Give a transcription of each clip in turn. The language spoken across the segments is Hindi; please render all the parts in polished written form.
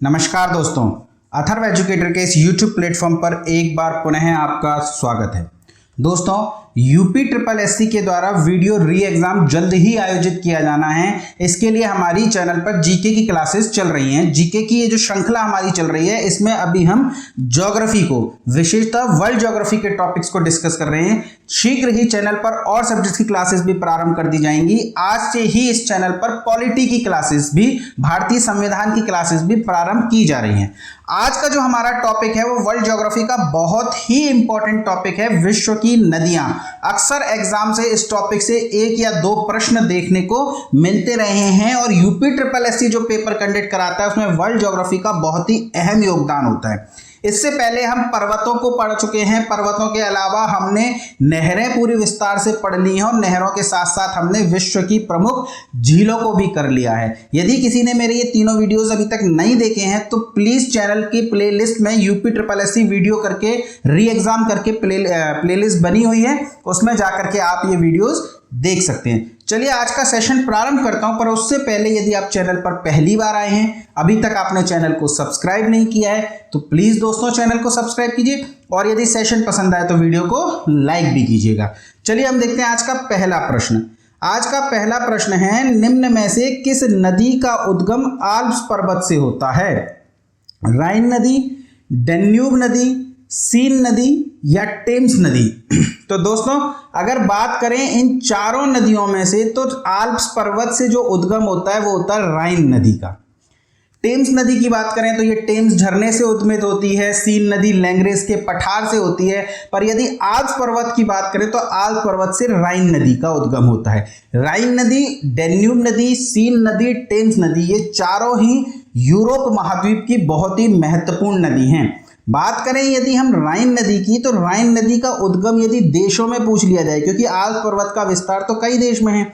नमस्कार दोस्तों, अथर्व एजुकेटर के इस YouTube प्लेटफॉर्म पर एक बार पुनः आपका स्वागत है। दोस्तों, यूपी ट्रिपल एससी के द्वारा वीडियो री एग्जाम जल्द ही आयोजित किया जाना है। इसके लिए हमारी चैनल पर जीके की क्लासेस चल रही हैं। जीके की ये जो श्रृंखला हमारी चल रही है, इसमें अभी हम ज्योग्राफी को, विशेषतः वर्ल्ड ज्योग्राफी के टॉपिक्स को डिस्कस कर रहे हैं। शीघ्र ही चैनल पर और सब्जेक्ट्स की क्लासेस भी प्रारंभ कर दी जाएंगी। आज से ही इस चैनल पर पॉलिटी की क्लासेस भी, भारतीय संविधान की क्लासेस भी प्रारंभ की जा रही हैं। आज का जो हमारा टॉपिक है वो वर्ल्ड ज्योग्राफी का बहुत ही इंपॉर्टेंट टॉपिक है, विश्व की नदियां। अक्सर एग्जाम से इस टॉपिक से एक या दो प्रश्न देखने को मिलते रहे हैं और यूपी ट्रिपल एससी जो पेपर कंडक्ट कराता है उसमें वर्ल्ड ज्योग्राफी का बहुत ही अहम योगदान होता है। इससे पहले हम पर्वतों को पढ़ चुके हैं। पर्वतों के अलावा हमने नहरें पूरी विस्तार से पढ़ ली हैं और नहरों के साथ साथ हमने विश्व की प्रमुख झीलों को भी कर लिया है। यदि किसी ने मेरे ये तीनों वीडियोस अभी तक नहीं देखे हैं तो प्लीज चैनल की प्लेलिस्ट में यूपी ट्रिपल एससी वीडियो करके री एग्जाम करके प्लेलिस्ट बनी हुई है, उसमें जाकर के आप ये वीडियोस देख सकते हैं। चलिए आज का सेशन प्रारंभ करता हूं, पर उससे पहले यदि आप चैनल पर पहली बार आए हैं, अभी तक आपने चैनल को सब्सक्राइब नहीं किया है, तो प्लीज दोस्तों चैनल को सब्सक्राइब कीजिए और यदि सेशन पसंद आए तो वीडियो को लाइक भी कीजिएगा। चलिए हम देखते हैं आज का पहला प्रश्न। आज का पहला प्रश्न है, निम्न में से किस नदी का उद्गम आल्प्स पर्वत से होता है? राइन नदी, डैन्यूब नदी, सीन नदी या टेम्स नदी? तो दोस्तों अगर बात करें इन चारों नदियों में से तो आल्प्स पर्वत से जो उद्गम होता है वो होता है राइन नदी का। टेम्स नदी की बात करें तो ये टेम्स झरने से उद्गमित होती है। सीन नदी लैंग्रेस के पठार से होती है। पर यदि आल्प्स पर्वत की बात करें तो आल्प्स पर्वत से राइन नदी का उद्गम होता है। राइन नदी, डैन्यूब नदी, सीन नदी, टेम्स नदी, ये चारों ही यूरोप महाद्वीप की बहुत ही महत्वपूर्ण नदी हैं। बात करें यदि हम राइन नदी की, तो राइन नदी का उद्गम यदि देशों में पूछ लिया जाए, क्योंकि आल्प्स पर्वत का विस्तार तो कई देश में है,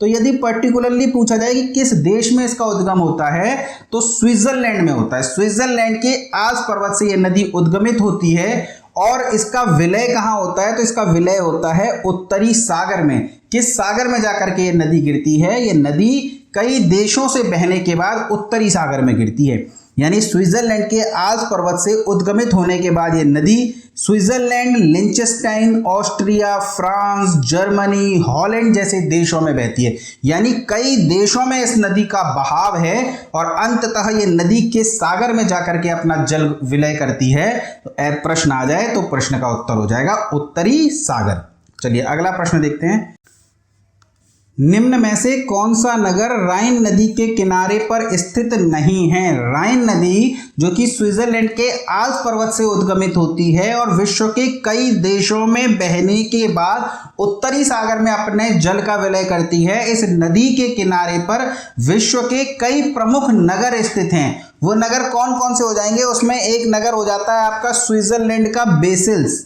तो यदि पर्टिकुलरली पूछा जाए कि किस देश में इसका उद्गम होता है तो स्विट्जरलैंड में होता है। स्विट्जरलैंड के आल्प्स पर्वत से यह नदी उद्गमित होती है और इसका विलय कहाँ होता है? तो इसका विलय होता है उत्तरी सागर में। किस सागर में जाकर के ये नदी गिरती है? ये नदी कई देशों से बहने के बाद उत्तरी सागर में गिरती है। यानी स्विट्जरलैंड के आल्प्स पर्वत से उद्गमित होने के बाद ये नदी Switzerland, Liechtenstein, Austria, France, Germany, Holland जैसे देशों में बहती है। यानी कई देशों में इस नदी का बहाव है और अंततः ये नदी के सागर में जाकर के अपना जल विलय करती है। तो प्रश्न आ जाए तो प्रश्न का उत्तर हो जाएगा उत्तरी सागर। चलिए अगला प्रश्न देखते हैं। निम्न में से कौन सा नगर राइन नदी के किनारे पर स्थित नहीं है? राइन नदी जो कि स्विट्जरलैंड के आल्प्स पर्वत से उद्गमित होती है और विश्व के कई देशों में बहने के बाद उत्तरी सागर में अपने जल का विलय करती है। इस नदी के किनारे पर विश्व के कई प्रमुख नगर स्थित हैं। वो नगर कौन कौन से हो जाएंगे? उसमें एक नगर हो जाता है आपका स्विट्जरलैंड का बेसेल्स,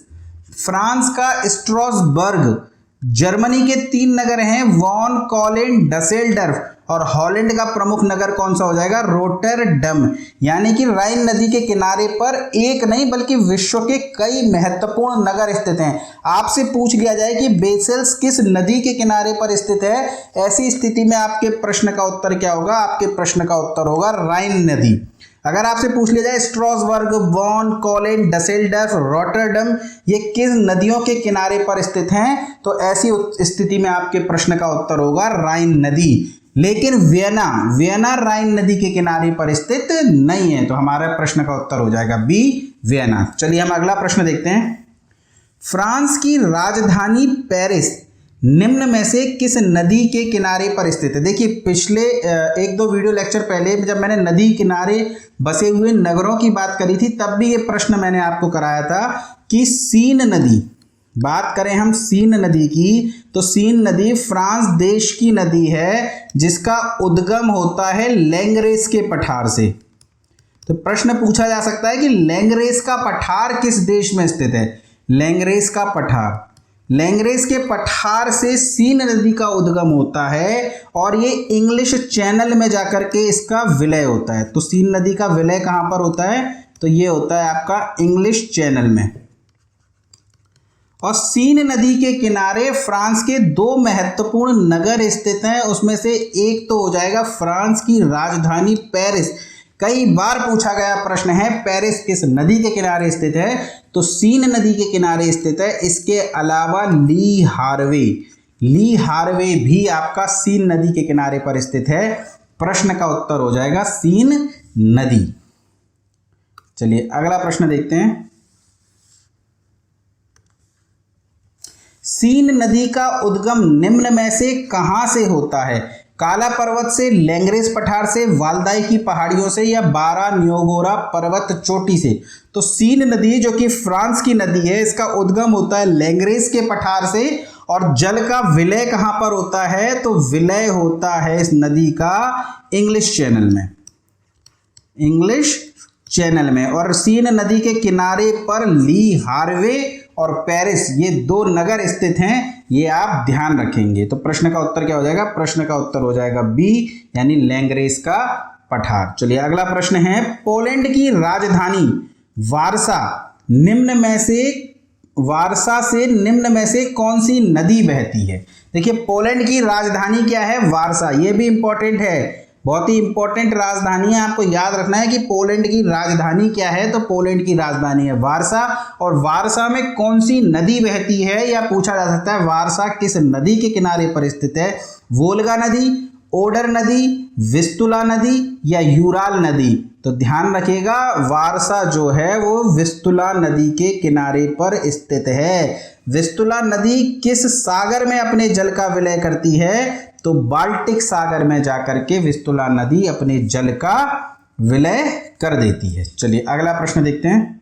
फ्रांस का स्ट्रासबर्ग, जर्मनी के 3 नगर हैं वॉन, कॉलेन, डसेल्डर्फ और हॉलैंड का प्रमुख नगर कौन सा हो जाएगा? रोटरडम। यानी कि राइन नदी के किनारे पर एक नहीं बल्कि विश्व के कई महत्वपूर्ण नगर स्थित हैं। आपसे पूछ लिया जाए कि बेसेल्स किस नदी के किनारे पर स्थित है, ऐसी स्थिति में आपके प्रश्न का उत्तर क्या होगा? आपके प्रश्न का उत्तर होगा राइन नदी। अगर आपसे पूछ लिया जाए स्ट्रासबर्ग, बॉन, कॉलेन, डसेल्डर्फ, रॉटरडम ये किस नदियों के किनारे पर स्थित हैं, तो ऐसी स्थिति में आपके प्रश्न का उत्तर होगा राइन नदी। लेकिन वियना राइन नदी के किनारे पर स्थित नहीं है, तो हमारा प्रश्न का उत्तर हो जाएगा बी, वियना। चलिए हम अगला प्रश्न देखते हैं। फ्रांस की राजधानी पेरिस निम्न में से किस नदी के किनारे पर स्थित है? देखिए पिछले 1-2 वीडियो लेक्चर पहले जब मैंने नदी किनारे बसे हुए नगरों की बात करी थी तब भी ये प्रश्न मैंने आपको कराया था कि सीन नदी, बात करें हम सीन नदी की, तो सीन नदी फ्रांस देश की नदी है जिसका उद्गम होता है लैंग्रेस के पठार से। तो प्रश्न पूछा जा सकता है कि लैंग्रेस का पठार किस देश में स्थित है? लैंग्रेस का पठार, लैंग्रेस के पठार से सीन नदी का उद्गम होता है और ये इंग्लिश चैनल में जाकर के इसका विलय होता है। तो सीन नदी का विलय कहाँ पर होता है? तो ये होता है आपका इंग्लिश चैनल में। और सीन नदी के किनारे फ्रांस के 2 महत्वपूर्ण नगर स्थित हैं। उसमें से एक तो हो जाएगा फ्रांस की राजधानी पेरिस। कई बार पूछा गया प्रश्न है, पेरिस किस नदी के किनारे स्थित है? तो सीन नदी के किनारे स्थित है। इसके अलावा ली हार्वे भी आपका सीन नदी के किनारे पर स्थित है। प्रश्न का उत्तर हो जाएगा सीन नदी। चलिए अगला प्रश्न देखते हैं। सीन नदी का उद्गम निम्न में से कहां से होता है? काला पर्वत से, लैंग्रेस पठार से, वाल्दाई की पहाड़ियों से या बारा न्योगोरा पर्वत चोटी से? तो सीन नदी जो कि फ्रांस की नदी है, इसका उद्गम होता है लैंग्रेस के पठार से। और जल का विलय कहां पर होता है? तो विलय होता है इस नदी का इंग्लिश चैनल में। और सीन नदी के किनारे पर ली हार्वे और पेरिस, ये दो नगर स्थित हैं, ये आप ध्यान रखेंगे। तो प्रश्न का उत्तर क्या हो जाएगा? प्रश्न का उत्तर हो जाएगा बी, यानी लैंग्रेस का पठार। चलिए अगला प्रश्न है, पोलैंड की राजधानी वारसा से निम्न में से कौन सी नदी बहती है? देखिए पोलैंड की राजधानी क्या है? वारसा। ये भी इंपॉर्टेंट है, बहुत ही इंपॉर्टेंट राजधानी है। आपको याद रखना है कि पोलैंड की राजधानी क्या है? तो पोलैंड की राजधानी है वारसा। और वारसा में कौन सी नदी बहती है, या पूछा जा सकता है वारसा किस नदी के किनारे पर स्थित है? वोल्गा नदी, ओडर नदी, विस्तुला नदी या यूराल नदी? तो ध्यान रखिएगा, वारसा जो है वो विस्तुला नदी के किनारे पर स्थित है। विस्तुला नदी किस सागर में अपने जल का विलय करती है? तो बाल्टिक सागर में जाकर के विस्तुला नदी अपने जल का विलय कर देती है। चलिए अगला प्रश्न देखते हैं।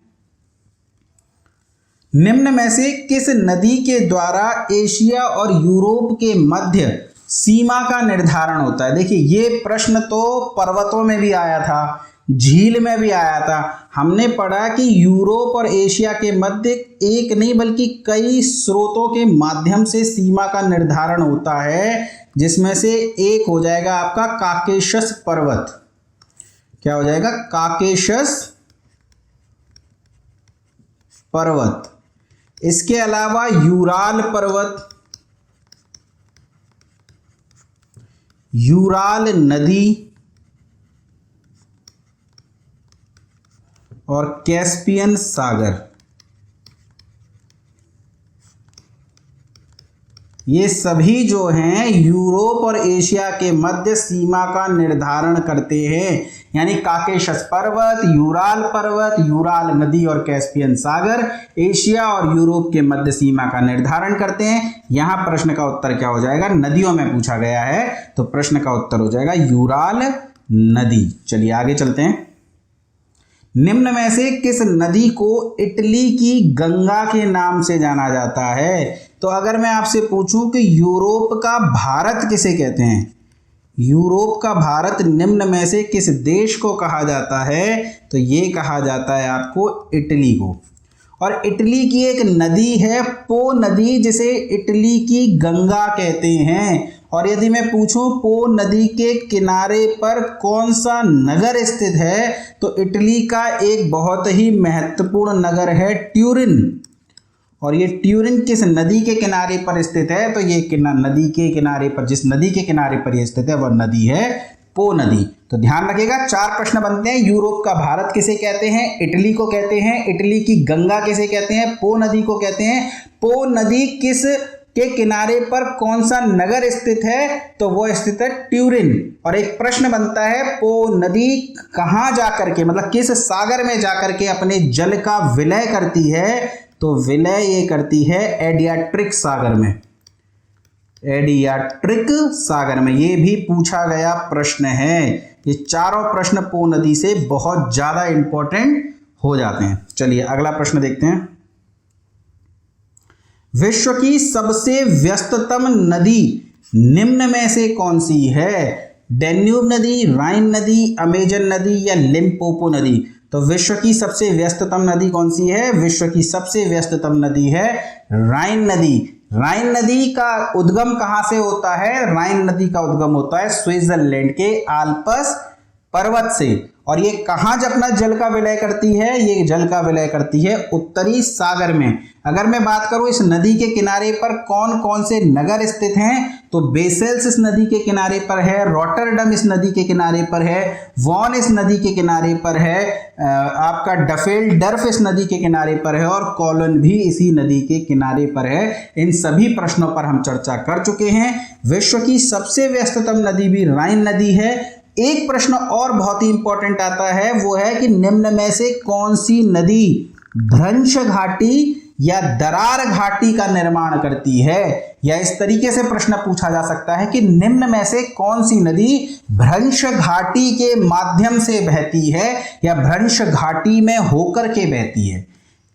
निम्न में से किस नदी के द्वारा एशिया और यूरोप के मध्य सीमा का निर्धारण होता है? देखिए ये प्रश्न तो पर्वतों में भी आया था, झील में भी आया था। हमने पढ़ा कि यूरोप और एशिया के मध्य एक नहीं बल्कि कई स्रोतों के माध्यम से सीमा का निर्धारण होता है, जिसमें से एक हो जाएगा आपका काकेशस पर्वत। क्या हो जाएगा? काकेशस पर्वत। इसके अलावा यूराल पर्वत, यूराल नदी और कैस्पियन सागर, ये सभी जो हैं यूरोप और एशिया के मध्य सीमा का निर्धारण करते हैं। यानी काकेशस पर्वत, यूराल नदी और कैस्पियन सागर एशिया और यूरोप के मध्य सीमा का निर्धारण करते हैं। यहां प्रश्न का उत्तर क्या हो जाएगा? नदियों में पूछा गया है, तो प्रश्न का उत्तर हो जाएगा यूराल नदी। चलिए आगे चलते हैं। निम्न में से किस नदी को इटली की गंगा के नाम से जाना जाता है? तो अगर मैं आपसे पूछूं कि यूरोप का भारत किसे कहते हैं? यूरोप का भारत निम्न में से किस देश को कहा जाता है? तो ये कहा जाता है आपको इटली को। और इटली की एक नदी है पो नदी, जिसे इटली की गंगा कहते हैं। और यदि मैं पूछूं पो नदी के किनारे पर कौन सा नगर स्थित है, तो इटली का एक बहुत ही महत्वपूर्ण नगर है ट्यूरिन। और ये ट्यूरिन किस नदी के किनारे पर स्थित है? तो ये नदी के किनारे पर, जिस नदी के किनारे पर ये स्थित है वह नदी है पो नदी। तो ध्यान रखिएगा, 4 प्रश्न बनते हैं। यूरोप का भारत किसे कहते हैं? इटली को कहते हैं। इटली की गंगा किसे कहते हैं? पो नदी को कहते हैं। पो नदी किस के किनारे पर कौन सा नगर स्थित है? तो वो स्थित है ट्यूरिन। और एक प्रश्न बनता है, पो नदी कहां जाकर के, मतलब किस सागर में जाकर के अपने जल का विलय करती है? तो विलय ये करती है एडियाट्रिक सागर में। एडियाट्रिक सागर में, ये भी पूछा गया प्रश्न है। ये चारों प्रश्न पो नदी से बहुत ज्यादा इंपॉर्टेंट हो जाते हैं। चलिए अगला प्रश्न देखते हैं। विश्व की सबसे व्यस्ततम नदी निम्न में से कौन सी है? डैन्यूब नदी, राइन नदी, अमेजन नदी या लिम्पोपो नदी? तो विश्व की सबसे व्यस्ततम नदी कौन सी है? विश्व की सबसे व्यस्ततम नदी है राइन नदी। राइन नदी का उद्गम कहां से होता है? राइन नदी का उद्गम होता है स्विट्जरलैंड के आल्प्स पर्वत से। और ये कहाँ अपना जल का विलय करती है? ये जल का विलय करती है उत्तरी सागर में। अगर मैं बात करूं इस नदी के किनारे पर कौन कौन से नगर स्थित हैं, तो बेसेल्स इस नदी के किनारे पर है, रॉटरडम इस नदी के किनारे पर है, वॉन इस नदी के किनारे पर है, आपका डफेलडर्फ इस नदी के किनारे पर है, और कोलन भी इसी नदी के किनारे पर है। इन सभी प्रश्नों पर हम चर्चा कर चुके हैं। विश्व की सबसे व्यस्ततम नदी भी राइन नदी है। एक प्रश्न और बहुत ही इंपॉर्टेंट आता है, वो है कि निम्न में से कौन सी नदी भ्रंश घाटी या दरार घाटी का निर्माण करती है? या इस तरीके से प्रश्न पूछा जा सकता है कि निम्न में से कौन सी नदी भ्रंश घाटी के माध्यम से बहती है या भ्रंश घाटी में होकर के बहती है?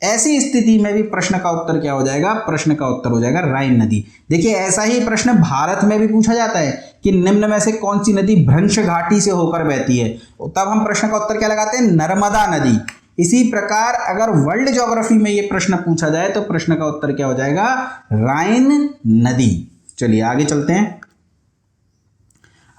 ऐसी स्थिति में भी प्रश्न का उत्तर क्या हो जाएगा? प्रश्न का उत्तर हो जाएगा राइन नदी। देखिए, ऐसा ही प्रश्न भारत में भी पूछा जाता है कि निम्न में से कौन सी नदी भ्रंश घाटी से होकर बहती है, तब हम प्रश्न का उत्तर क्या लगाते हैं? नर्मदा नदी। इसी प्रकार अगर वर्ल्ड ज्योग्राफी में ये प्रश्न पूछा जाए तो प्रश्न का उत्तर क्या हो जाएगा? राइन नदी। चलिए आगे चलते हैं।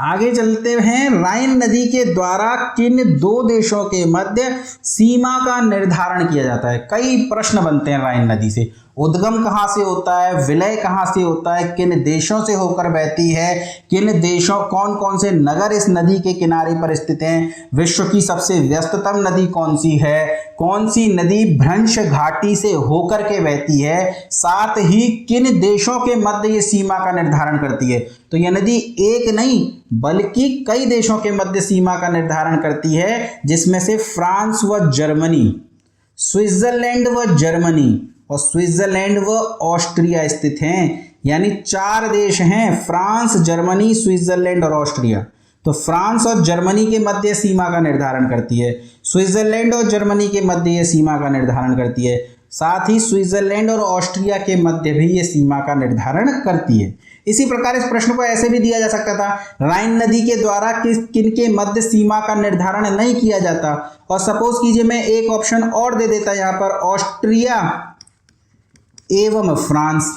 आगे चलते हैं। राइन नदी के द्वारा किन दो देशों के मध्य सीमा का निर्धारण किया जाता है? कई प्रश्न बनते हैं राइन नदी से। उद्गम कहाँ से होता है, विलय कहाँ से होता है, किन देशों से होकर बहती है, किन देशों, कौन कौन से नगर इस नदी के किनारे पर स्थित हैं, विश्व की सबसे व्यस्ततम नदी कौन सी है, कौन सी नदी भ्रंश घाटी से होकर के बहती है, साथ ही किन देशों के मध्य ये सीमा का निर्धारण करती है। तो यह नदी एक नहीं बल्कि कई देशों के मध्य सीमा का निर्धारण करती है, जिसमें से फ्रांस व जर्मनी, स्विट्जरलैंड व जर्मनी और स्विट्जरलैंड व ऑस्ट्रिया स्थित हैं। यानी 4 देश हैं, फ्रांस, जर्मनी, स्विट्जरलैंड और ऑस्ट्रिया। तो फ्रांस और जर्मनी के मध्य सीमा का निर्धारण करती है, स्विट्जरलैंड और जर्मनी के मध्य ये सीमा का निर्धारण करती है, साथ ही स्विट्जरलैंड और ऑस्ट्रिया के मध्य भी ये सीमा का निर्धारण करती है। इसी प्रकार इस प्रश्न को ऐसे भी दिया जा सकता था, राइन नदी के द्वारा किन के मध्य सीमा का निर्धारण नहीं किया जाता। और सपोज कीजिए मैं एक ऑप्शन और दे देता यहाँ पर, ऑस्ट्रिया एवं फ्रांस।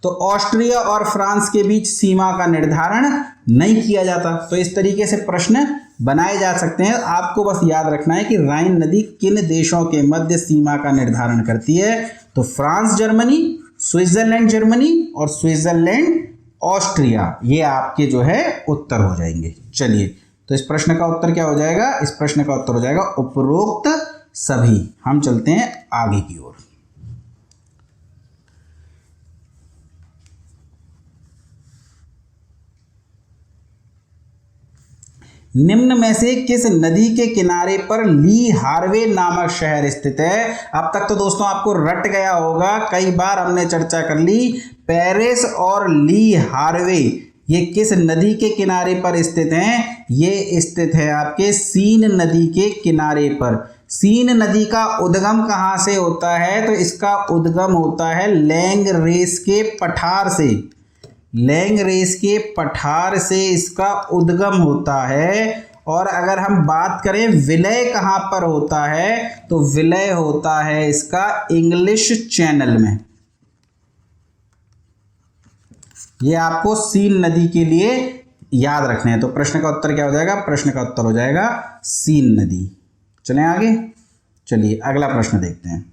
तो ऑस्ट्रिया और फ्रांस के बीच सीमा का निर्धारण नहीं किया जाता। तो इस तरीके से प्रश्न बनाए जा सकते हैं। आपको बस याद रखना है कि राइन नदी किन देशों के मध्य सीमा का निर्धारण करती है। तो फ्रांस जर्मनी, स्विट्जरलैंड जर्मनी और स्विट्जरलैंड ऑस्ट्रिया, ये आपके जो है उत्तर हो जाएंगे। चलिए, तो इस प्रश्न का उत्तर क्या हो जाएगा? इस प्रश्न का उत्तर हो जाएगा उपरोक्त सभी। हम चलते हैं आगे की ओर। निम्न में से किस नदी के किनारे पर ली हार्वे नामक शहर स्थित है? अब तक तो दोस्तों आपको रट गया होगा, कई बार हमने चर्चा कर ली। पेरिस और ली हार्वे ये किस नदी के किनारे पर स्थित हैं? ये स्थित है आपके सीन नदी के किनारे पर। सीन नदी का उद्गम कहाँ से होता है? तो इसका उद्गम होता है लैंगरेस के पठार से। लैंगरेस के पठार से इसका उद्गम होता है। और अगर हम बात करें विलय कहाँ पर होता है, तो विलय होता है इसका इंग्लिश चैनल में। ये आपको सीन नदी के लिए याद रखने हैं। तो प्रश्न का उत्तर क्या हो जाएगा? प्रश्न का उत्तर हो जाएगा सीन नदी। चलें आगे। चलिए अगला प्रश्न देखते हैं।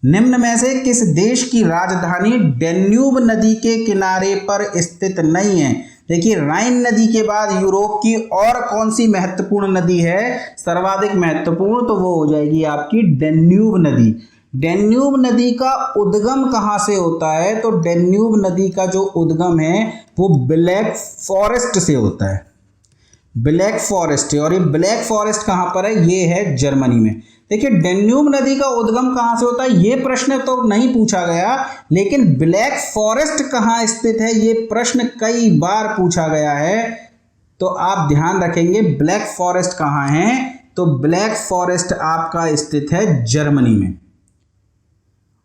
निम्न में से किस देश की राजधानी डेन्यूब नदी के किनारे पर स्थित नहीं है? देखिए, राइन नदी के बाद यूरोप की और कौन सी महत्वपूर्ण नदी है सर्वाधिक महत्वपूर्ण? तो वो हो जाएगी आपकी डेन्यूब नदी। डेन्यूब नदी का उद्गम कहाँ से होता है? तो डेन्यूब नदी का जो उद्गम है वो ब्लैक फॉरेस्ट से होता है। Black forest. और ये ब्लैक फॉरेस्ट कहाँ पर है? ये है जर्मनी में। देखिए, डेन्यूब नदी का उद्गम कहाँ से होता है ये प्रश्न तो नहीं पूछा गया, लेकिन ब्लैक फॉरेस्ट कहाँ स्थित है ये प्रश्न कई बार पूछा गया है। तो आप ध्यान रखेंगे ब्लैक फॉरेस्ट कहाँ है? तो ब्लैक फॉरेस्ट आपका स्थित है जर्मनी में।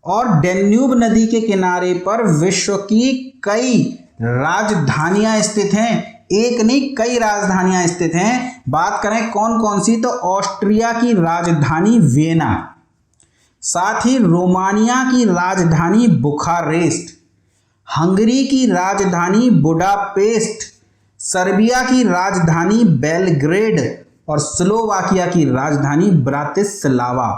और डेन्यूब नदी के किनारे पर विश्व की कई राजधानियां स्थित हैं। एक नहीं कई राजधानियां स्थित हैं। बात करें कौन कौन सी, तो ऑस्ट्रिया की राजधानी वियना, साथ ही रोमानिया की राजधानी बुखारेस्ट, हंगरी की राजधानी बुडापेस्ट, सर्बिया की राजधानी बेलग्रेड और स्लोवाकिया की राजधानी ब्रातिस्लावा।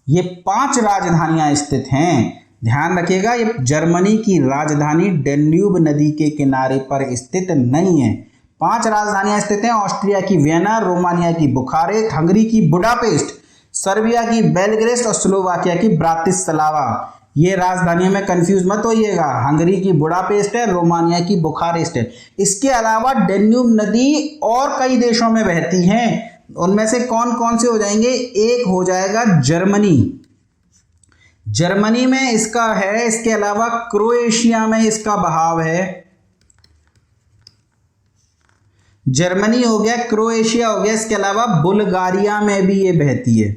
ये 5 राजधानियां स्थित हैं। ध्यान रखिएगा, ये जर्मनी की राजधानी डेन्यूब नदी के किनारे पर स्थित नहीं है। 5 राजधानियां स्थित हैं, ऑस्ट्रिया की वियना, रोमानिया की बुखारेस्ट, हंगरी की बुडापेस्ट, सर्बिया की बेलग्रेड और स्लोवाकिया की ब्रातिस्लावा। ये राजधानियों में कंफ्यूज मत होइएगा, हंगरी की बुडापेस्ट है, रोमानिया की बुखारेस्ट है। इसके अलावा डेन्यूब नदी और कई देशों में बहती हैं। उनमें से कौन कौन से हो जाएंगे? एक हो जाएगा जर्मनी, जर्मनी में इसका है। इसके अलावा क्रोएशिया में इसका बहाव है। जर्मनी हो गया, क्रोएशिया हो गया, इसके अलावा बुल्गारिया में भी ये बहती है।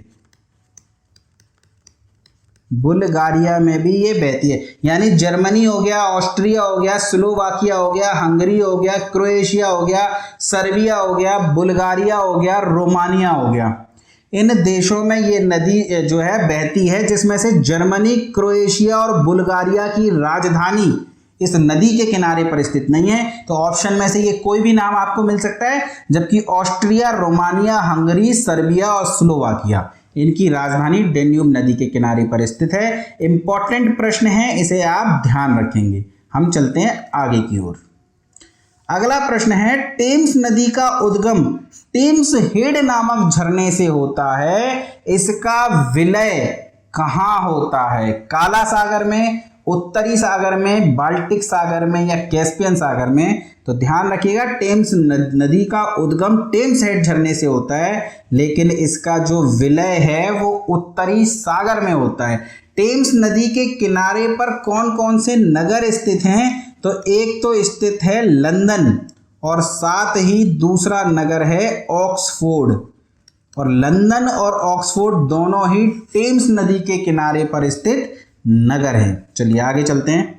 बुल्गारिया में भी ये बहती है। यानी जर्मनी हो गया, ऑस्ट्रिया हो गया, स्लोवाकिया हो गया, हंगरी हो गया, क्रोएशिया हो गया, सर्बिया हो गया, बुल्गारिया हो गया, रोमानिया हो गया। इन देशों में ये नदी जो है बहती है, जिसमें से जर्मनी, क्रोएशिया और बुल्गारिया की राजधानी इस नदी के किनारे पर स्थित नहीं है। तो ऑप्शन में से ये कोई भी नाम आपको मिल सकता है, जबकि ऑस्ट्रिया, रोमानिया, हंगरी, सर्बिया और स्लोवाकिया इनकी राजधानी डेन्यूब नदी के किनारे पर स्थित है। इंपॉर्टेंट प्रश्न है, इसे आप ध्यान रखेंगे। हम चलते हैं आगे की ओर। अगला प्रश्न है, टेम्स नदी का उद्गम टेम्स हेड नामक झरने से होता है। इसका विलय कहाँ होता है? काला सागर में, उत्तरी सागर में, बाल्टिक सागर में या कैस्पियन सागर में? तो ध्यान रखिएगा, टेम्स नदी का उद्गम टेम्स हेड झरने से होता है, लेकिन इसका जो विलय है वो उत्तरी सागर में होता है। टेम्स नदी के किनारे पर कौन कौन से नगर स्थित हैं? तो एक तो स्थित है लंदन, और साथ ही दूसरा नगर है ऑक्सफोर्ड। और लंदन और ऑक्सफोर्ड दोनों ही टेम्स नदी के किनारे पर स्थित नगर हैं। चलिए आगे चलते हैं।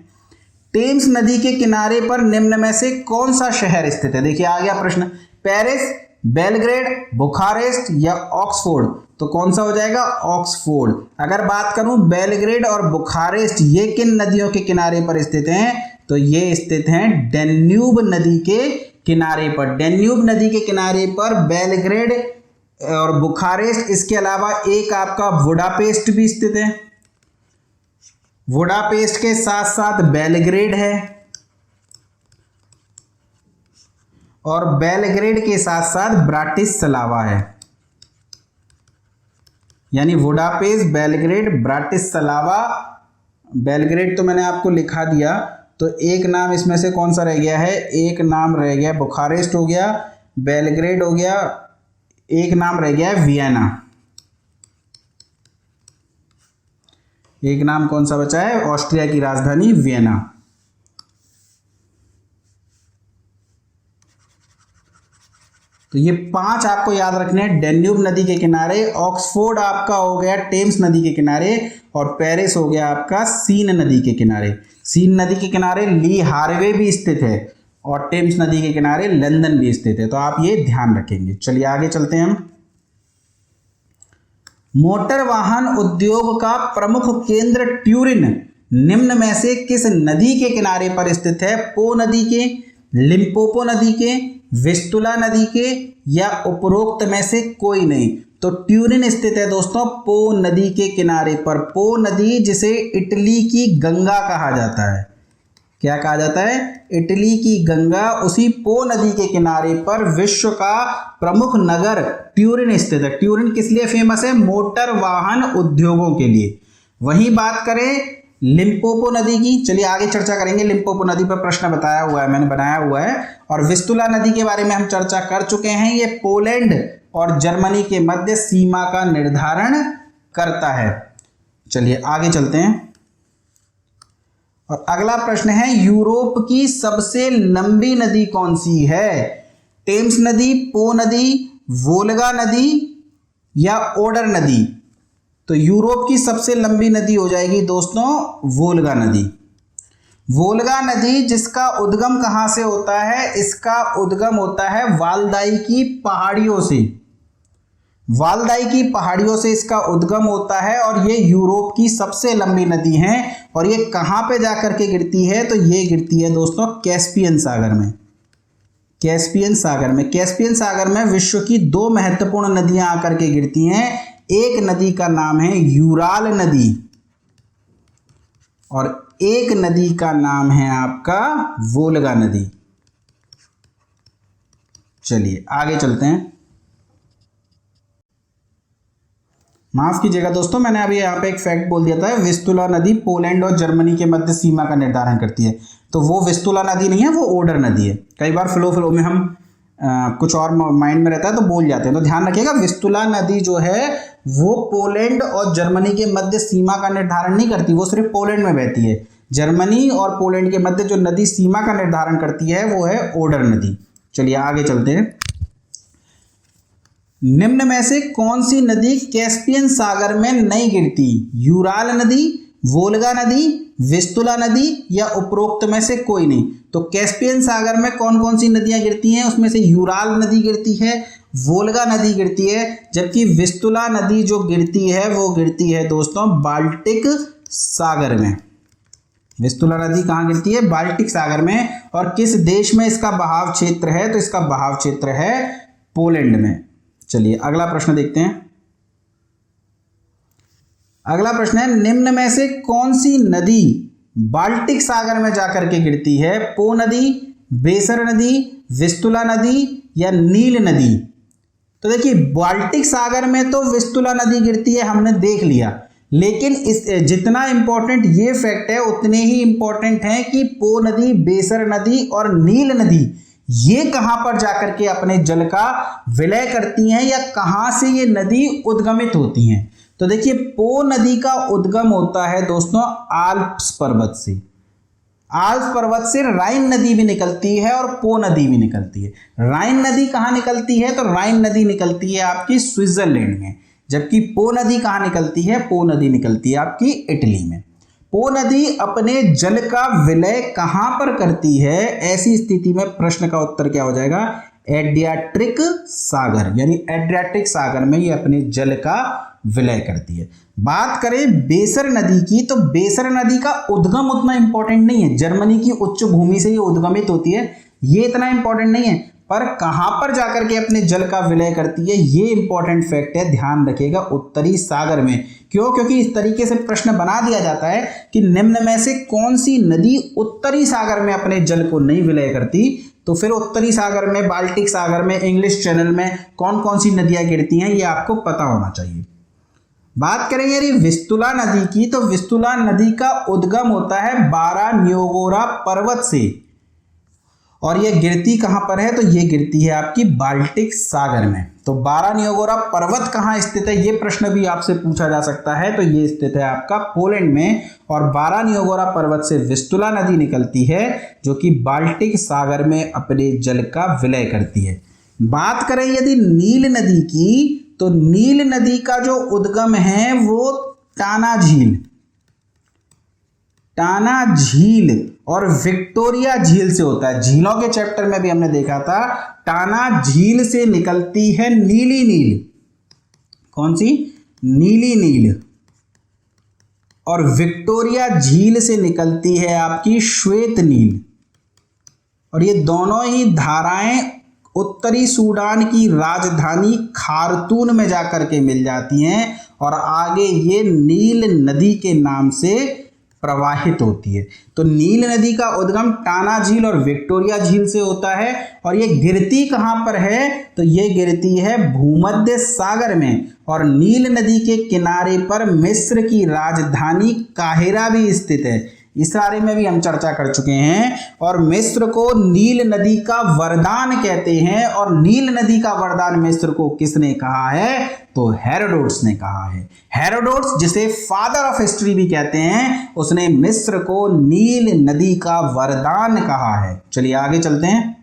टेम्स नदी के किनारे पर निम्न में से कौन सा शहर स्थित है? देखिए आ गया प्रश्न, पेरिस, बेलग्रेड, बुखारेस्ट या ऑक्सफोर्ड? तो कौन सा हो जाएगा? ऑक्सफोर्ड। अगर बात करूं बेलग्रेड और बुखारेस्ट ये किन नदियों के किनारे पर स्थित हैं? तो ये स्थित हैं डेन्यूब नदी के किनारे पर। डेन्यूब नदी के किनारे पर बेलग्रेड और बुखारेस्ट, इसके अलावा एक आपका बुडापेस्ट भी स्थित है। बुडापेस्ट के साथ साथ बेलग्रेड है, और बेलग्रेड के साथ साथ ब्राटिस्लावा है। यानी बुडापेस्ट, बेलग्रेड, ब्राटिस्लावा। बेलग्रेड तो मैंने आपको लिखा दिया, तो एक नाम इसमें से कौन सा रह गया है? एक नाम रह गया बुखारेस्ट हो गया, बेलग्रेड हो गया, एक नाम रह गया है वियना। एक नाम कौन सा बचा है? ऑस्ट्रिया की राजधानी वियना। तो ये 5 आपको याद रखने हैं। डेन्यूब नदी के किनारे, ऑक्सफोर्ड आपका हो गया टेम्स नदी के किनारे, और पेरिस हो गया आपका सीन नदी के किनारे। सीन नदी के किनारे ली हार्वे भी स्थित है, और टेम्स नदी के किनारे लंदन भी स्थित है। तो आप ये ध्यान रखेंगे। चलिए आगे चलते हैं हम। मोटर वाहन उद्योग का प्रमुख केंद्र ट्यूरिन निम्न में से किस नदी के किनारे पर स्थित है? पो नदी के, लिम्पोपो नदी के, विस्तुला नदी के या उपरोक्त में से कोई नहीं? तो ट्यूरिन स्थित है दोस्तों पो नदी के किनारे पर। पो नदी जिसे इटली की गंगा कहा जाता है। क्या कहा जाता है? इटली की गंगा। उसी पो नदी के किनारे पर विश्व का प्रमुख नगर ट्यूरिन स्थित है। ट्यूरिन किस लिए फेमस है? मोटर वाहन उद्योगों के लिए। वहीं बात करें लिम्पोपो नदी की, चलिए आगे चर्चा करेंगे। लिम्पोपो नदी पर प्रश्न बताया हुआ है, मैंने बनाया हुआ है। और विस्तुला नदी के बारे में हम चर्चा कर चुके हैं। ये पोलैंड और जर्मनी के मध्य सीमा का निर्धारण करता है। चलिए आगे चलते हैं। और अगला प्रश्न है, यूरोप की सबसे लंबी नदी कौन सी है? टेम्स नदी, पो नदी, वोल्गा नदी या ओडर नदी? तो यूरोप की सबसे लंबी नदी हो जाएगी दोस्तों वोल्गा नदी। वोल्गा नदी जिसका उद्गम कहां से होता है? इसका उद्गम होता है वाल्दाई की पहाड़ियों से। वाल्दाई की पहाड़ियों से इसका उद्गम होता है, और ये यूरोप की सबसे लंबी नदी है। और ये कहां पे जाकर के गिरती है? तो ये गिरती है दोस्तों कैस्पियन सागर में। कैस्पियन सागर में। कैस्पियन सागर में विश्व की 2 महत्वपूर्ण नदियां आकर के गिरती हैं। एक नदी का नाम है यूराल नदी और एक नदी का नाम है आपका वोल्गा नदी। चलिए आगे चलते हैं। माफ कीजिएगा दोस्तों, मैंने अभी यहाँ पे एक फैक्ट बोल दिया था, विस्तुला नदी पोलैंड और जर्मनी के मध्य सीमा का निर्धारण करती है, तो वो विस्तुला नदी नहीं है, वो ओडर नदी है। कई बार फ्लो में हम कुछ और माइंड में रहता है तो बोल जाते हैं, तो ध्यान रखिएगा विस्तुला नदी जो है वो पोलैंड और जर्मनी के मध्य सीमा का निर्धारण नहीं करती, वो सिर्फ पोलैंड में बहती है। जर्मनी और पोलैंड के मध्य जो नदी सीमा का निर्धारण करती है वो है ओडर नदी। चलिए आगे चलते हैं। निम्न में से कौन सी नदी कैस्पियन सागर में नहीं गिरती? यूराल नदी, वोल्गा नदी, विस्तुला नदी या उपरोक्त में से कोई नहीं। तो कैस्पियन सागर में कौन कौन सी नदियां गिरती हैं? उसमें से यूराल नदी गिरती है, वोल्गा नदी गिरती है, जबकि विस्तुला नदी जो गिरती है वो गिरती है दोस्तों बाल्टिक सागर में। विस्तुला नदी कहाँ गिरती है? बाल्टिक सागर में। और किस देश में इसका बहाव क्षेत्र है? तो इसका बहाव क्षेत्र है पोलैंड में। चलिए अगला प्रश्न देखते हैं। अगला प्रश्न है, निम्न में से कौन सी नदी बाल्टिक सागर में जाकर के गिरती है? पो नदी, बेसर नदी, विस्तुला नदी या नील नदी? तो देखिए बाल्टिक सागर में तो विस्तुला नदी गिरती है, हमने देख लिया, लेकिन इस जितना इंपॉर्टेंट ये फैक्ट है उतने ही इंपॉर्टेंट है कि पो नदी, बेसर नदी और नील नदी ये कहां पर जाकर के अपने जल का विलय करती हैं या कहां से ये नदी उद्गमित होती हैं? तो देखिए पो नदी का उद्गम होता है दोस्तों आल्प्स पर्वत से। आल्प्स पर्वत से राइन नदी भी निकलती है और पो नदी भी निकलती है। राइन नदी कहां निकलती है? तो राइन नदी निकलती है आपकी स्विट्जरलैंड में, जबकि पो नदी कहां निकलती है? पो नदी निकलती है आपकी इटली में। पो नदी अपने जल का विलय कहां पर करती है? ऐसी स्थिति में प्रश्न का उत्तर क्या हो जाएगा? एड्रियाटिक सागर, यानी एड्रियाटिक सागर में ये अपने जल का विलय करती है। बात करें बेसर नदी की, तो बेसर नदी का उद्गम उतना इंपॉर्टेंट नहीं है। जर्मनी की उच्च भूमि से ये उद्गमित होती है, ये इतना इंपॉर्टेंट नहीं है, पर कहां पर जाकर के अपने जल का विलय करती है ये इंपॉर्टेंट फैक्ट है, ध्यान रखिएगा, उत्तरी सागर में। क्यों? क्योंकि इस तरीके से प्रश्न बना दिया जाता है कि निम्न में से कौन सी नदी उत्तरी सागर में अपने जल को नहीं विलय करती, तो फिर उत्तरी सागर में, बाल्टिक सागर में, इंग्लिश चैनल में कौन कौन सी नदियां गिरती हैं ये आपको पता होना चाहिए। बात करें यदि विस्तुला नदी की, तो विस्तुला नदी का उद्गम होता है बारा न्योगोरा पर्वत से, और ये गिरती कहां पर है? तो ये गिरती है आपकी बाल्टिक सागर में। तो बारा न्योगोरा पर्वत कहां स्थित है ये प्रश्न भी आपसे पूछा जा सकता है, तो ये स्थित है आपका पोलैंड में, और बारा न्योगोरा पर्वत से विस्तुला नदी निकलती है जो कि बाल्टिक सागर में अपने जल का विलय करती है। बात करें यदि नील नदी की, तो नील नदी का जो उद्गम है वो टाना झील और विक्टोरिया झील से होता है। झीलों के चैप्टर में भी हमने देखा था, टाना झील से निकलती है नीली नील। कौन सी? नीली नील। और विक्टोरिया झील से निकलती है आपकी श्वेत नील। और ये दोनों ही धाराएं उत्तरी सूडान की राजधानी खार्तूम में जाकर के मिल जाती हैं और आगे ये नील नदी के नाम से प्रवाहित होती है। तो नील नदी का उद्गम टाना झील और विक्टोरिया झील से होता है, और ये गिरती कहां पर है? तो ये गिरती है भूमध्य सागर में, और नील नदी के किनारे पर मिस्र की राजधानी काहिरा भी स्थित है। इस बारे में भी हम चर्चा कर चुके हैं। और मिस्र को नील नदी का वरदान कहते हैं, और नील नदी का वरदान मिस्र को किसने कहा है? तो हेरोडोटस ने कहा है। हेरोडोटस, जिसे फादर ऑफ हिस्ट्री भी कहते हैं, उसने मिस्र को नील नदी का वरदान कहा है। चलिए आगे चलते हैं।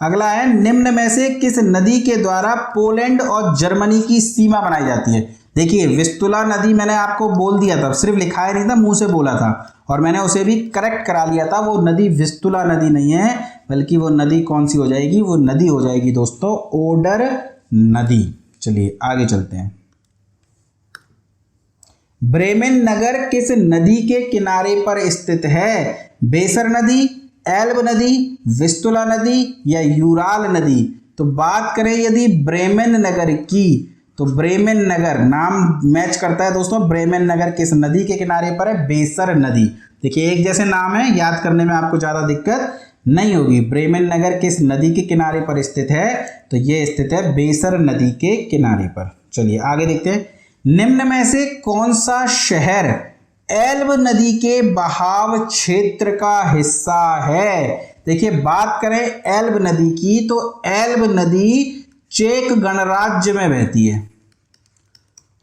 अगला है, निम्न में से किस नदी के द्वारा पोलैंड और जर्मनी की सीमा बनाई जाती है? देखिए विस्तुला नदी मैंने आपको बोल दिया था, सिर्फ लिखाया नहीं था, मुंह से बोला था, और मैंने उसे भी करेक्ट करा लिया था। वो नदी विस्तुला नदी नहीं है, बल्कि वो नदी कौन सी हो जाएगी? वो नदी हो जाएगी दोस्तों ओडर नदी। चलिए आगे चलते हैं। ब्रेमेन नगर किस नदी के किनारे पर स्थित है? बेसर नदी, एल्ब नदी, विस्तुला नदी या यूराल नदी? तो बात करें यदि ब्रेमेन नगर की, तो ब्रेमेन नगर नाम मैच करता है दोस्तों। ब्रेमेन नगर किस नदी के किनारे पर है? बेसर नदी। देखिए एक जैसे नाम है, याद करने में आपको ज़्यादा दिक्कत नहीं होगी। ब्रेमेन नगर किस नदी के किनारे पर स्थित है? तो ये स्थित है बेसर नदी के किनारे पर। चलिए आगे देखते हैं। निम्न में से कौन सा शहर एल्ब नदी के बहाव क्षेत्र का हिस्सा है? देखिए बात करें एल्ब नदी की, तो एल्ब नदी चेक गणराज्य में बहती है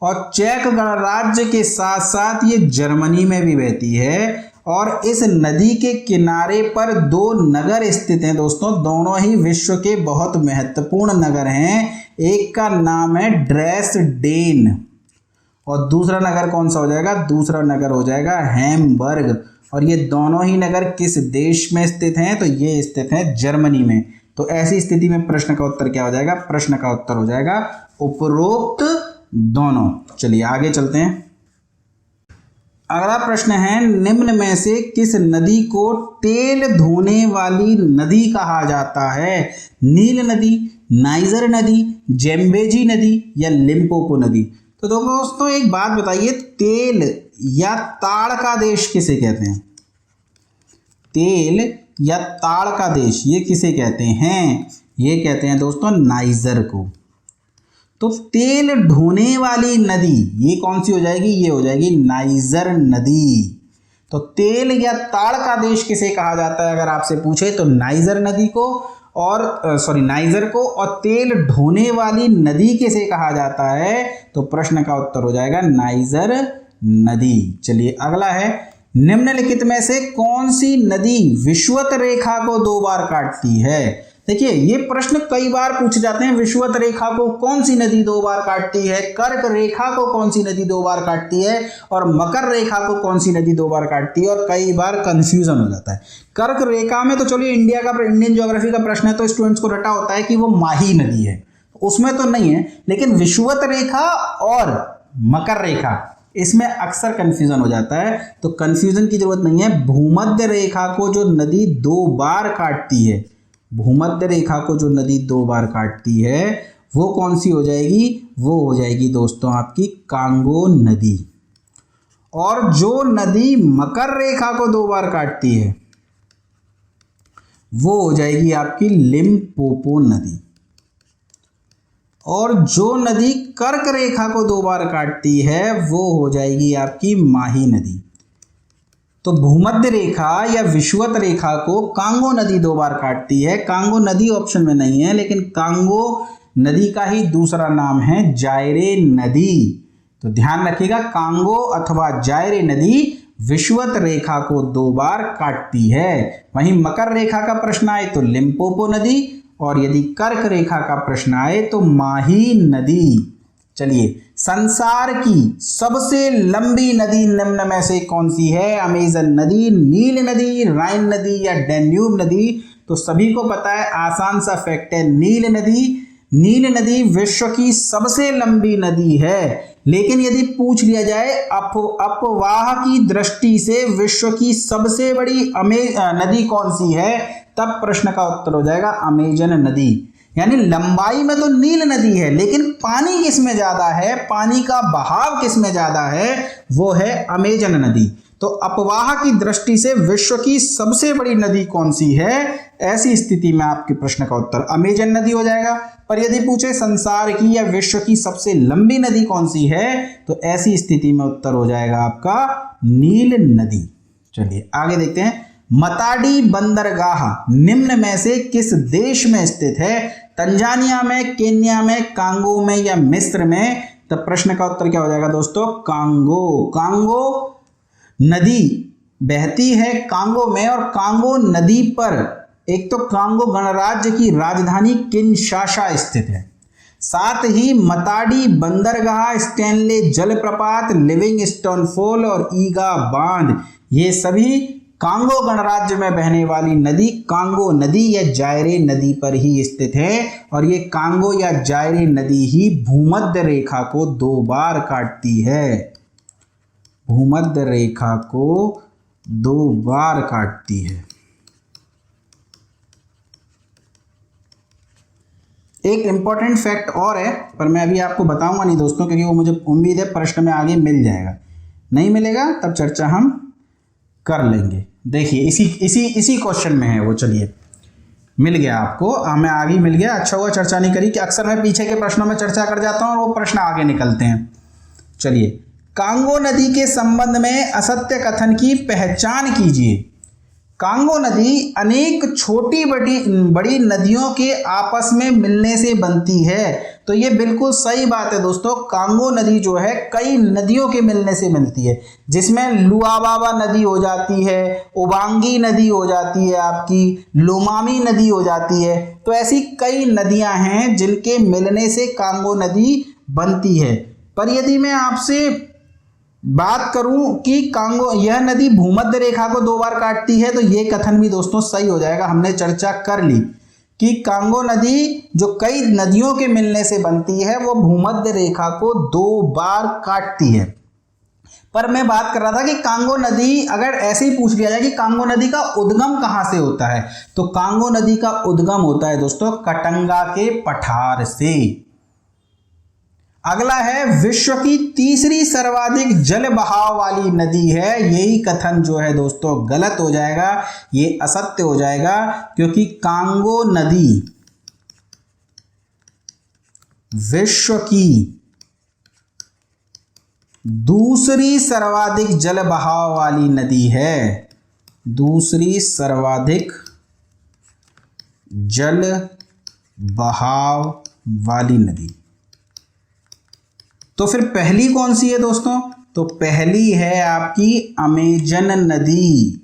और चेक गणराज्य के साथ साथ ये जर्मनी में भी बहती है। और इस नदी के किनारे पर दो नगर स्थित हैं दोस्तों, दोनों ही विश्व के बहुत महत्वपूर्ण नगर हैं। एक का नाम है ड्रेसडेन और दूसरा नगर कौन सा हो जाएगा? दूसरा नगर हो जाएगा हैम्बर्ग। और ये दोनों ही नगर किस देश में स्थित हैं? तो ये स्थित हैं जर्मनी में। तो ऐसी स्थिति में प्रश्न का उत्तर क्या हो जाएगा? प्रश्न का उत्तर हो जाएगा उपरोक्त दोनों। चलिए आगे चलते हैं। अगला प्रश्न है, निम्न में से किस नदी को तेल धोने वाली नदी कहा जाता है? नील नदी, नाइजर नदी, जेम्बेजी नदी या लिम्पोपो नदी? तो दोस्तों एक बात बताइए, तेल या ताड़ का देश किसे कहते हैं? तेल या ताड़ का देश ये किसे कहते हैं? ये कहते हैं दोस्तों नाइजर को। तो तेल ढोने वाली नदी ये कौन सी हो जाएगी? ये हो जाएगी नाइजर नदी। तो तेल या ताड़ का देश किसे कहा जाता है अगर आपसे पूछे? तो नाइजर नदी को और नाइजर को। और तेल ढोने वाली नदी किसे कहा जाता है? तो प्रश्न का उत्तर हो जाएगा नाइजर नदी। चलिए अगला है, निम्नलिखित में से कौन सी नदी विषुवत रेखा को 2 बार काटती है? देखिए ये प्रश्न कई बार पूछे जाते हैं। विषुवत रेखा को कौन सी नदी 2 बार काटती है? कर्क रेखा को कौन सी नदी 2 बार काटती है? और मकर रेखा को कौन सी नदी 2 बार काटती है? और कई बार कंफ्यूजन हो जाता है। कर्क रेखा में तो चलिए इंडियन ज्योग्राफी का प्रश्न है तो स्टूडेंट्स को रटा होता है कि वो माही नदी है, उसमें तो नहीं है। लेकिन विषुवत रेखा और मकर रेखा इसमें अक्सर कंफ्यूजन हो जाता है, तो कंफ्यूजन की जरूरत नहीं है। भूमध्य रेखा को जो नदी 2 बार काटती है, भूमध्य रेखा को जो नदी 2 बार काटती है वो कौन सी हो जाएगी? वो हो जाएगी दोस्तों आपकी कांगो नदी। और जो नदी मकर रेखा को 2 बार काटती है वो हो जाएगी आपकी लिम्पोपो नदी। और जो नदी कर्क रेखा को 2 बार काटती है वो हो जाएगी आपकी माही नदी। तो भूमध्य रेखा या विषुवत रेखा को कांगो नदी 2 बार काटती है। कांगो नदी ऑप्शन में नहीं है, लेकिन कांगो नदी का ही दूसरा नाम है जायरे नदी। तो ध्यान रखिएगा, कांगो अथवा जायरे नदी विषुवत रेखा को 2 बार काटती है। वहीं मकर रेखा का प्रश्न आए तो लिम्पोपो नदी, और यदि कर्क रेखा का प्रश्न आए तो माही नदी। चलिए, संसार की सबसे लंबी नदी निम्न में से कौन सी है? अमेजन नदी, नील नदी, राइन नदी या डैन्यूब नदी? तो सभी को पता है, आसान सा फैक्ट है, नील नदी। नील नदी विश्व की सबसे लंबी नदी है। लेकिन यदि पूछ लिया जाए अपवाह की दृष्टि से विश्व की सबसे बड़ी नदी कौन सी है, तब प्रश्न का उत्तर हो जाएगा अमेजन नदी। यानी लंबाई में तो नील नदी है, लेकिन पानी किस में ज्यादा है, पानी का बहाव किस में ज्यादा है, वो है अमेजन नदी। तो अपवाह की दृष्टि से विश्व की सबसे बड़ी नदी कौन सी है? ऐसी स्थिति में आपके प्रश्न का उत्तर अमेजन नदी हो जाएगा। पर यदि पूछे संसार की या विश्व की सबसे लंबी नदी कौन सी है, तो ऐसी स्थिति में उत्तर हो जाएगा आपका नील नदी। चलिए आगे देखते हैं। मताडी बंदरगाह निम्न में से किस देश में स्थित है? तंजानिया में, केन्या में, कांगो में या मिस्र में? तब प्रश्न का उत्तर क्या हो जाएगा दोस्तों? कांगो। कांगो नदी बहती है कांगो में, और कांगो नदी पर एक तो कांगो गणराज्य की राजधानी किनशासा स्थित है। साथ ही मताडी बंदरगाह, स्टैनले जलप्रपात, लिविंगस्टोन फॉल और ईगा बांध, ये सभी कांगो गणराज्य में बहने वाली नदी कांगो नदी या जायरे नदी पर ही स्थित है। और ये कांगो या जायरे नदी ही भूमध्य रेखा को 2 बार काटती है। भूमध्य रेखा को 2 बार काटती है। एक इंपॉर्टेंट फैक्ट और है, पर मैं अभी आपको बताऊंगा नहीं दोस्तों, क्योंकि वो मुझे उम्मीद है प्रश्न में आगे मिल जाएगा। नहीं मिलेगा तब चर्चा हम कर लेंगे। देखिए इसी क्वेश्चन में है वो। चलिए, मिल गया आपको, हमें आगे मिल गया। अच्छा हुआ चर्चा नहीं करी, कि अक्सर मैं पीछे के प्रश्नों में चर्चा कर जाता हूँ और वो प्रश्न आगे निकलते हैं। चलिए, कांगो नदी के संबंध में असत्य कथन की पहचान कीजिए। कांगो नदी अनेक छोटी बड़ी नदियों के आपस में मिलने से बनती है। तो ये बिल्कुल सही बात है दोस्तों। कांगो नदी जो है कई नदियों के मिलने से मिलती है, जिसमें लुआबाबा नदी हो जाती है, उबांगी नदी हो जाती है, आपकी लोमामी नदी हो जाती है। तो ऐसी कई नदियां हैं जिनके मिलने से कांगो नदी बनती है। पर यदि मैं आपसे बात करूं कि कांगो यह नदी भूमध्य रेखा को 2 बार काटती है, तो यह कथन भी दोस्तों सही हो जाएगा। हमने चर्चा कर ली कि कांगो नदी जो कई नदियों के मिलने से बनती है, वो भूमध्य रेखा को 2 बार काटती है। पर मैं बात कर रहा था कि कांगो नदी, अगर ऐसे ही पूछ लिया जाए कि कांगो नदी का उद्गम कहां से होता है, तो कांगो नदी का उद्गम होता है दोस्तों कटंगा के पठार से। अगला है, विश्व की तीसरी सर्वाधिक जल बहाव वाली नदी है। यही कथन जो है दोस्तों गलत हो जाएगा, ये असत्य हो जाएगा, क्योंकि कांगो नदी विश्व की दूसरी सर्वाधिक जल बहाव वाली नदी है। दूसरी सर्वाधिक जल बहाव वाली नदी। तो फिर पहली कौन सी है दोस्तों? तो पहली है आपकी अमेजन नदी।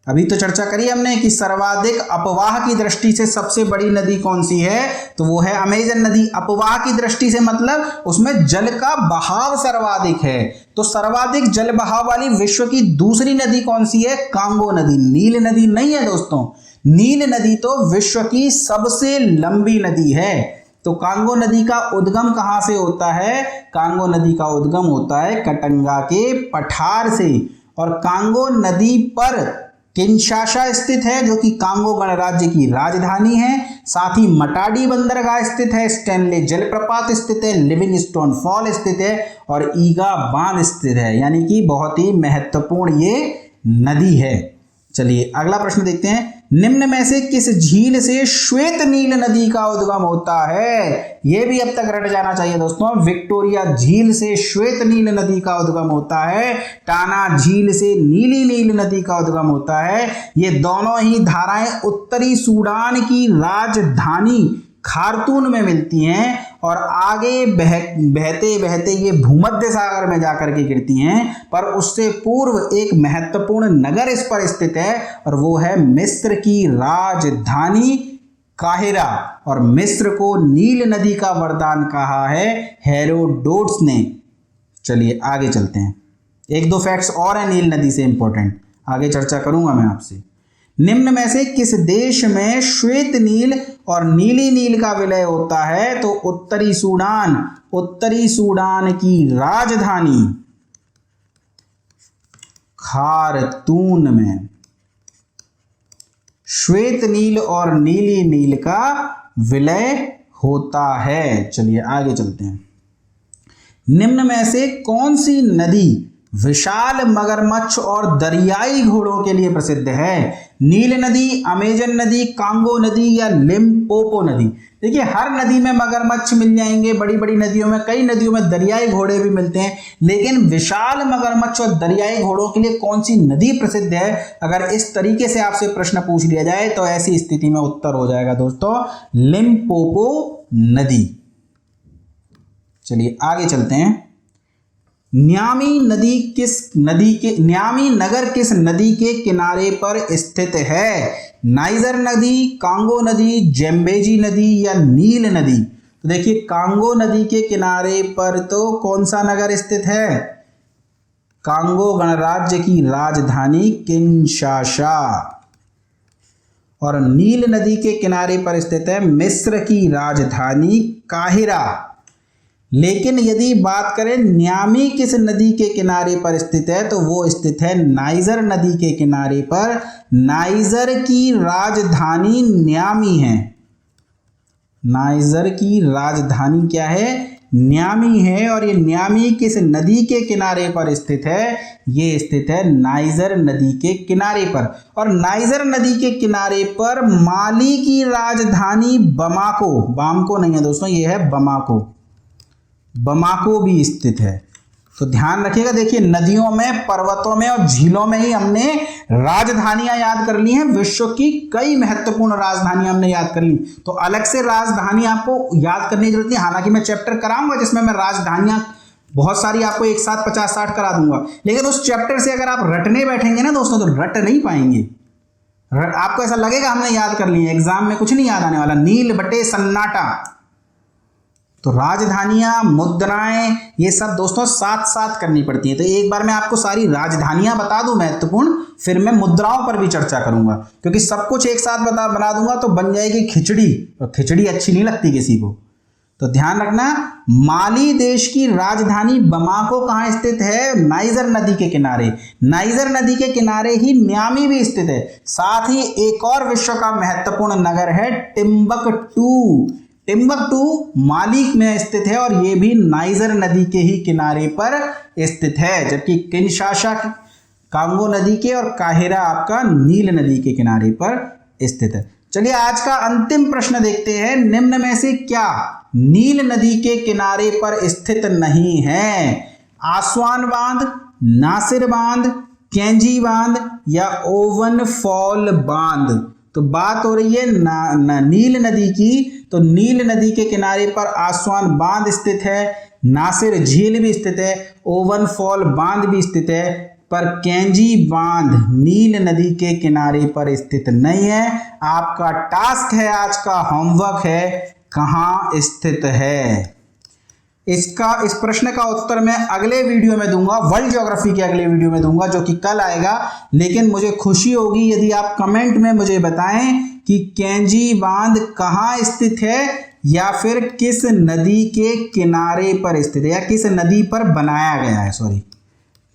अभी तो चर्चा करी हमने कि सर्वाधिक अपवाह की दृष्टि से सबसे बड़ी नदी कौन सी है, तो वो है अमेजन नदी। अपवाह की दृष्टि से मतलब उसमें जल का बहाव सर्वाधिक है। तो सर्वाधिक जल बहाव वाली विश्व की दूसरी नदी कौन सी है? कांगो नदी। नील नदी नहीं है दोस्तों। नील नदी तो विश्व की सबसे लंबी नदी है। तो कांगो नदी का उद्गम कहां से होता है? कांगो नदी का उद्गम होता है कटंगा के पठार से। और कांगो नदी पर किंशासा स्थित है, जो कि कांगो गणराज्य की राजधानी है। साथ ही मटाडी बंदरगाह स्थित है, स्टैनले जलप्रपात स्थित है, लिविंगस्टोन फॉल स्थित है और ईगा बांध स्थित है। यानी कि बहुत ही महत्वपूर्ण ये नदी है। चलिए अगला प्रश्न देखते हैं। निम्न में से किस झील से श्वेत नील नदी का उद्गम होता है? यह भी अब तक रट जाना चाहिए दोस्तों। विक्टोरिया झील से श्वेत नील नदी का उद्गम होता है। टाना झील से नीली नील नदी का उद्गम होता है। ये दोनों ही धाराएं उत्तरी सूडान की राजधानी खार्तून में मिलती हैं और आगे बहते बहते ये भूमध्य सागर में जाकर के गिरती हैं। पर उससे पूर्व एक महत्वपूर्ण नगर इस पर स्थित है और वो है मिस्र की राजधानी काहिरा। और मिस्र को नील नदी का वरदान कहा है हेरोडोट्स ने। चलिए आगे चलते हैं। 1-2 फैक्ट्स और हैं नील नदी से इंपॉर्टेंट, आगे चर्चा करूंगा मैं आपसे। निम्न में से किस देश में श्वेत नील और नीली नील का विलय होता है? तो उत्तरी सूडान। उत्तरी सूडान की राजधानी खार्तून में श्वेत नील और नीली नील का विलय होता है। चलिए आगे चलते हैं। निम्न में से कौन सी नदी विशाल मगरमच्छ और दरियाई घोड़ों के लिए प्रसिद्ध है? नील नदी, अमेजन नदी, कांगो नदी या लिम्पोपो नदी? देखिए हर नदी में मगरमच्छ मिल जाएंगे, बड़ी बड़ी नदियों में, कई नदियों में दरियाई घोड़े भी मिलते हैं, लेकिन विशाल मगरमच्छ और दरियाई घोड़ों के लिए कौन सी नदी प्रसिद्ध है? अगर इस तरीके से आपसे प्रश्न पूछ लिया जाए तो ऐसी स्थिति में उत्तर हो जाएगा दोस्तों लिम्पोपो नदी। चलिए आगे चलते हैं। न्यामी नगर किस नदी के किनारे पर स्थित है? नाइजर नदी, कांगो नदी, जेम्बेजी नदी या नील नदी? तो देखिए कांगो नदी के किनारे पर तो कौन सा नगर स्थित है? कांगो गणराज्य की राजधानी किंशासा। और नील नदी के किनारे पर स्थित है मिस्र की राजधानी काहिरा। लेकिन यदि बात करें न्यामी किस नदी के किनारे पर स्थित है, तो वो स्थित है नाइजर नदी के किनारे पर। नाइजर की राजधानी न्यामी है। नाइजर की राजधानी क्या है? न्यामी है। और ये न्यामी किस नदी के किनारे पर स्थित है? ये स्थित है नाइजर नदी के किनारे पर। और नाइजर नदी के किनारे पर माली की राजधानी बमाको, बामको नहीं है दोस्तों, ये है बमाको, बमाको भी स्थित है। तो ध्यान रखिएगा। देखिए नदियों में, पर्वतों में और झीलों में ही हमने राजधानियां याद कर ली हैं। विश्व की कई महत्वपूर्ण राजधानियां हमने याद कर ली। तो अलग से राजधानी आपको याद करने की जरूरत नहीं। हालांकि मैं चैप्टर कराऊंगा जिसमें मैं राजधानियां बहुत सारी आपको एक साथ 50-60 करा दूंगा, लेकिन उस चैप्टर से अगर आप रटने बैठेंगे ना दोस्तों तो रट नहीं पाएंगे। आपको ऐसा लगेगा हमने याद कर ली है, एग्जाम में कुछ नहीं याद आने वाला। नील बटे सन्नाटा। तो राजधानियां, मुद्राएं, ये सब दोस्तों साथ साथ करनी पड़ती हैं। तो एक बार मैं आपको सारी राजधानियां बता दूं महत्वपूर्ण, फिर मैं मुद्राओं पर भी चर्चा करूंगा, क्योंकि सब कुछ एक साथ बना दूंगा तो बन जाएगी खिचड़ी, और खिचड़ी अच्छी नहीं लगती किसी को। तो ध्यान रखना, माली देश की राजधानी बमाको कहाँ स्थित है? नाइजर नदी के किनारे। नाइजर नदी के किनारे ही न्यामी भी स्थित है। साथ ही एक और विश्व का महत्वपूर्ण नगर है टिम्बकटू। टिम्बकटू माली में स्थित है और ये भी नाइजर नदी के ही किनारे पर स्थित है। जबकि किनशासा कांगो नदी के और काहिरा आपका नील नदी के किनारे पर स्थित है। चलिए आज का अंतिम प्रश्न देखते हैं। निम्न में से क्या नील नदी के किनारे पर स्थित नहीं है? आसवान बांध, नासिर बांध, कैंजी बांध या ओवन फॉल बांध। तो बात हो रही है नील नदी की। तो नील नदी के किनारे पर आसवान बांध स्थित है, नासिर झील भी स्थित है, ओवन फॉल बांध भी स्थित है, पर कैंजी बांध नील नदी के किनारे पर स्थित नहीं है। आपका टास्क है, आज का होमवर्क है, कहाँ स्थित है। इस प्रश्न का उत्तर मैं अगले वीडियो में दूंगा, वर्ल्ड ज्योग्राफी के अगले वीडियो में दूंगा, जो कि कल आएगा। लेकिन मुझे खुशी होगी यदि आप कमेंट में मुझे बताएं कि कैंजी बांध कहाँ स्थित है, या फिर किस नदी के किनारे पर स्थित है, या किस नदी पर बनाया गया है। सॉरी,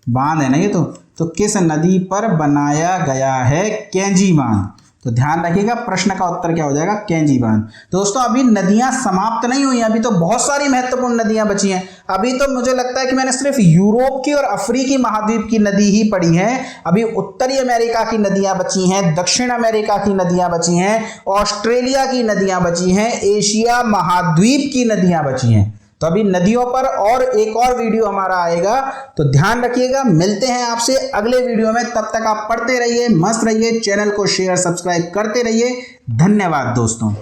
बांध है ना ये तो किस नदी पर बनाया गया है कैंजी बांध। तो ध्यान रखिएगा, प्रश्न का उत्तर क्या हो जाएगा? कैंजी बांध। दोस्तों अभी नदियां समाप्त नहीं हुई, अभी तो बहुत सारी महत्वपूर्ण नदियां बची हैं। अभी तो मुझे लगता है कि मैंने सिर्फ यूरोप की और अफ्रीकी महाद्वीप की नदी ही पढ़ी है। अभी उत्तरी अमेरिका की नदियां बची हैं, दक्षिण अमेरिका की नदियां बची हैं, ऑस्ट्रेलिया की नदियां बची हैं, एशिया महाद्वीप की नदियां बची हैं। तो अभी नदियों पर और एक और वीडियो हमारा आएगा। तो ध्यान रखिएगा, मिलते हैं आपसे अगले वीडियो में। तब तक आप पढ़ते रहिए, मस्त रहिए, चैनल को शेयर सब्सक्राइब करते रहिए। धन्यवाद दोस्तों।